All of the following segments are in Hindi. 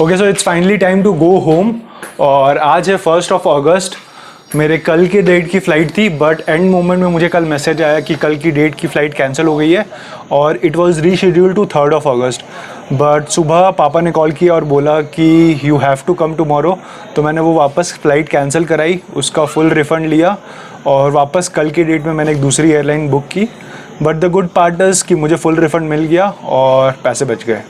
Okay so it's finally time to go home और आज है 1 अगस्त। मेरे कल के डेट की फ़्लाइट थी बट एंड मोमेंट में मुझे कल मैसेज आया कि कल की डेट की फ़्लाइट कैंसिल हो गई है और it was rescheduled to 3 August. But सुबह पापा ने कॉल किया और बोला कि you have to come tomorrow, तो मैंने वो वापस फ़्लाइट कैंसिल कराई, उसका फुल रिफ़ंड लिया और वापस कल की डेट में मैंने एक दूसरी एयरलाइन बुक की। But the good part is कि मुझे फुल रिफ़ंड मिल गया और पैसे बच गए।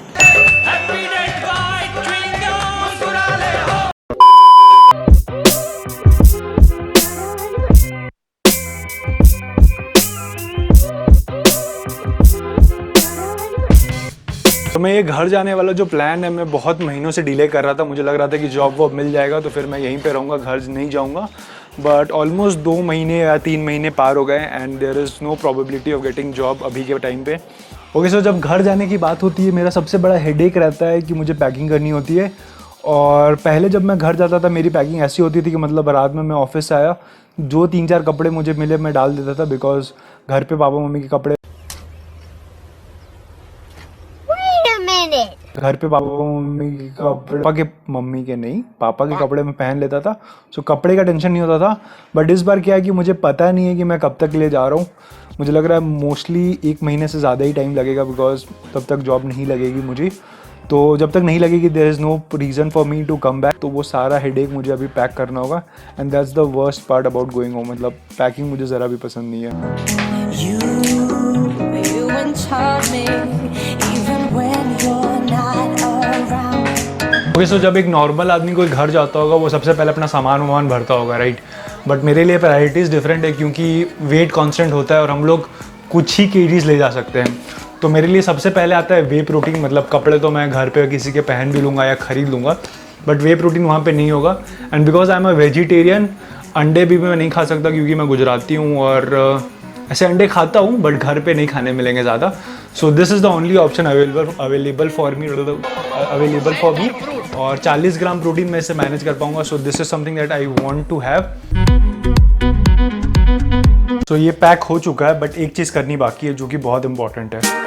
तो मैं ये घर जाने वाला जो प्लान है मैं बहुत महीनों से डिले कर रहा था। मुझे लग रहा था कि जॉब वॉब मिल जाएगा तो फिर मैं यहीं पे रहूँगा, घर नहीं जाऊँगा। बट ऑलमोस्ट 2 महीने या 3 महीने पार हो गए and there is no probability of getting job अभी के टाइम पे। ओके सो जब घर जाने की बात होती है मेरा सबसे बड़ा हेडेक रहता है कि मुझे पैकिंग करनी होती है। और पहले जब मैं घर जाता था मेरी पैकिंग ऐसी होती थी कि मतलब रात में मैं ऑफिस से आया, जो 3-4 कपड़े मुझे मिले मैं डाल देता था, बिकॉज घर पे पापा मम्मी के कपड़े घर पे पापा मम्मी के कपड़े मम्मी के नहीं पापा के कपड़े में पहन लेता था। सो कपड़े का टेंशन नहीं होता था। बट इस बार क्या है कि मुझे पता नहीं है कि मैं कब तक के लिए जा रहा हूँ। मुझे लग रहा है मोस्टली 1 महीने से ज़्यादा ही टाइम लगेगा, बिकॉज तब तक जॉब नहीं लगेगी मुझे। तो जब तक नहीं लगेगी there is no reason for me to come back. तो वो सारा हेडेक मुझे अभी पैक करना होगा and that's the worst part about going home. मतलब पैकिंग मुझे ज़रा भी पसंद नहीं है। ओके सो जब एक नॉर्मल आदमी कोई घर जाता होगा वो सबसे पहले अपना सामान वामान भरता होगा, राइट। बट मेरे लिए प्रायोरिटीज़ डिफरेंट है क्योंकि वेट कांस्टेंट होता है और हम लोग कुछ ही केजीज ले जा सकते हैं। तो मेरे लिए सबसे पहले आता है वे प्रोटीन। मतलब कपड़े तो मैं घर पे किसी के पहन भी लूँगा या ख़रीद लूँगा, बट वे प्रोटीन वहाँ पे नहीं होगा। And because I am a vegetarian, अंडे भी मैं नहीं खा सकता क्योंकि मैं गुजराती हूँ और ऐसे अंडे खाता हूँ बट घर पे नहीं खाने मिलेंगे ज़्यादा। So this is the only option available for me और 40 ग्राम प्रोटीन मैं इसे मैनेज कर पाऊँगा। So this is something that I want to have. So ये पैक हो चुका है बट एक चीज़ करनी बाकी है जो कि बहुत इंपॉर्टेंट है।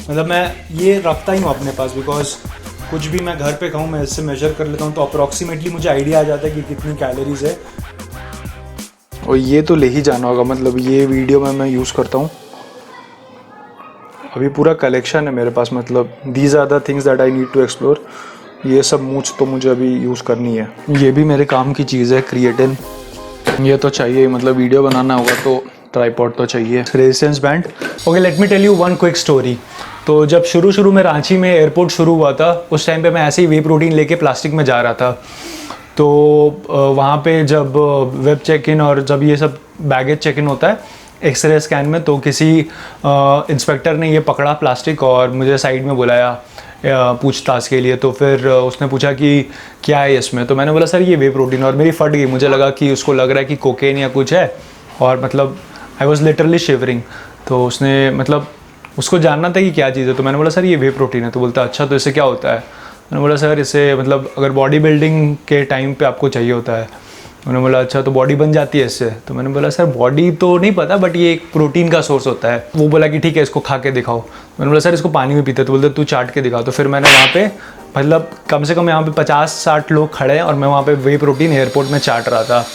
मतलब मैं ये रखता ही हूँ अपने पास, बिकॉज कुछ भी मैं घर पे खाऊँ मैं इससे मेजर कर लेता हूँ तो अप्रॉक्सीमेटली मुझे आइडिया आ जाता है कि कितनी कैलोरीज है। और ये तो ले ही जाना होगा, मतलब ये वीडियो में मैं यूज़ करता हूँ। अभी पूरा कलेक्शन है मेरे पास, मतलब these are the things that I need to explore. ये सब मूछ तो मुझे अभी यूज़ करनी है। ये भी मेरे काम की चीज़ है, क्रिएटिन। ये तो चाहिए, मतलब वीडियो बनाना होगा तो ट्राइपॉड तो चाहिए। Resistance band. Okay let me tell you one quick story. तो जब शुरू में रांची में एयरपोर्ट शुरू हुआ था उस टाइम पे मैं ऐसे ही वे प्रोटीन लेके प्लास्टिक में जा रहा था। तो वहाँ पे जब वेब चेक इन और जब ये सब बैगेज चेक इन होता है एक्सरे स्कैन में, तो किसी इंस्पेक्टर ने ये पकड़ा प्लास्टिक और मुझे साइड में बुलाया पूछताछ के लिए। तो फिर उसने पूछा कि क्या है इसमें, तो मैंने बोला सर ये वे प्रोटीन, और मेरी फट गई। मुझे लगा कि उसको लग रहा है कि कोकेन या कुछ है और मतलब आई वॉज लिटरली शिवरिंग। तो उसने मतलब उसको जानना था कि क्या चीज़ है। तो मैंने बोला सर ये वे प्रोटीन है। तो बोलता अच्छा तो इससे क्या होता है। मैंने बोला सर इससे मतलब अगर बॉडी बिल्डिंग के टाइम पे आपको चाहिए होता है। मैंने बोला अच्छा तो बॉडी बन जाती है इससे। तो मैंने बोला सर बॉडी तो नहीं पता बट ये एक प्रोटीन का सोर्स होता है। वो बोला कि ठीक है इसको खा के दिखाओ। मैंने बोला सर इसको पानी में पीते। तो बोलते तू चाट के दिखा। तो फिर मैंने वहाँ पे मतलब कम से कम यहाँ पे 50-60 लोग खड़े हैं और मैं वहाँ पे वे प्रोटीन एयरपोर्ट में चाट रहा था।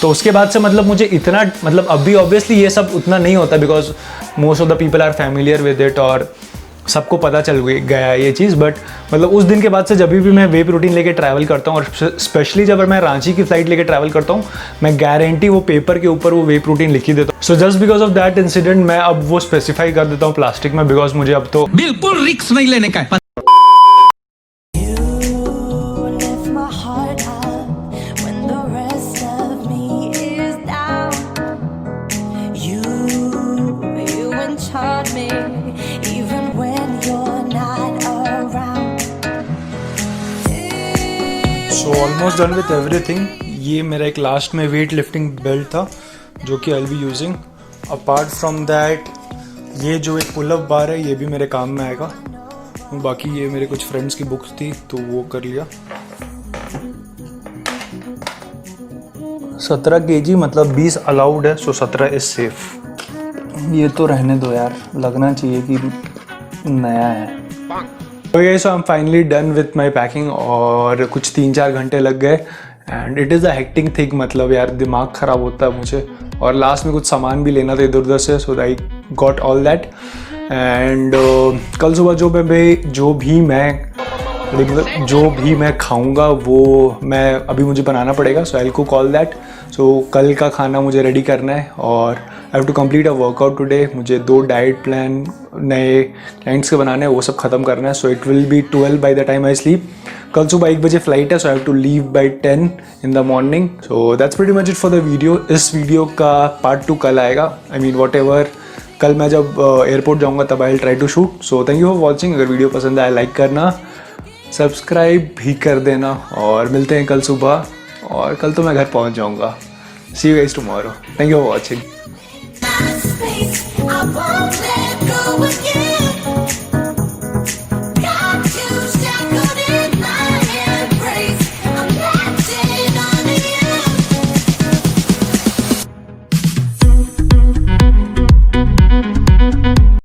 तो उसके बाद से मतलब मुझे इतना मतलब अभी ऑब्वियसली ये सब उतना नहीं होता because most of the people are familiar with it और सबको पता चल गया है ये चीज़। बट मतलब उस दिन के बाद से जब भी मैं वे प्रोटीन लेके ट्रैवल करता हूँ और स्पेशली जब मैं रांची की फ़्लाइट लेके ट्रैवल करता हूँ, मैं गारंटी वो पेपर के ऊपर वो वे प्रोटीन लिख ही देता हूँ। So just because of that incident मैं अब वो स्पेसिफाई कर देता हूँ प्लास्टिक में, बिकॉज मुझे अब तो बिल्कुल रिस्क नहीं लेने का है। So almost done with everything. ये मेरा एक लास्ट में वेट लिफ्टिंग बेल्ट था जो कि I will be using. Apart from that ये जो एक पुल अप बार है ये भी मेरे काम में आएगा। बाकी ये मेरे कुछ फ्रेंड्स की बुक्स थी तो वो कर लिया। 17 kg मतलब 20 अलाउड है, सो 17 इज सेफ। ये तो रहने दो यार, लगना चाहिए कि नया है। Okay so I am finally done with my packing और कुछ 3-4 घंटे लग गए and it is a hectic thing. मतलब यार दिमाग ख़राब होता है मुझे और लास्ट में कुछ सामान भी लेना था इधर उधर से, so I got all that. And कल सुबह जो भी मैं खाऊंगा वो मैं अभी मुझे बनाना पड़ेगा, so I cook all that. So कल का खाना मुझे रेडी करना है और I have to complete a workout today. मुझे 2 डाइट प्लान नए क्लाइंट्स के बनाने हैं, वो सब ख़त्म करना है। So it will be 12 by the time I sleep. कल सुबह 1 बजे फ्लाइट है, so I have to leave by 10 in the morning. So that's pretty much it for the video. इस वीडियो का पार्ट 2 कल आएगा। आई मीन वॉट एवर, कल मैं जब एयरपोर्ट जाऊँगा तब I will try to shoot. So thank you for watching. अगर वीडियो पसंद आए लाइक करना, सब्सक्राइब भी कर देना और मिलते हैं कल सुबह। और कल तो मैं घर पहुंच जाऊंगा। See you guys tomorrow. Thank you for watching.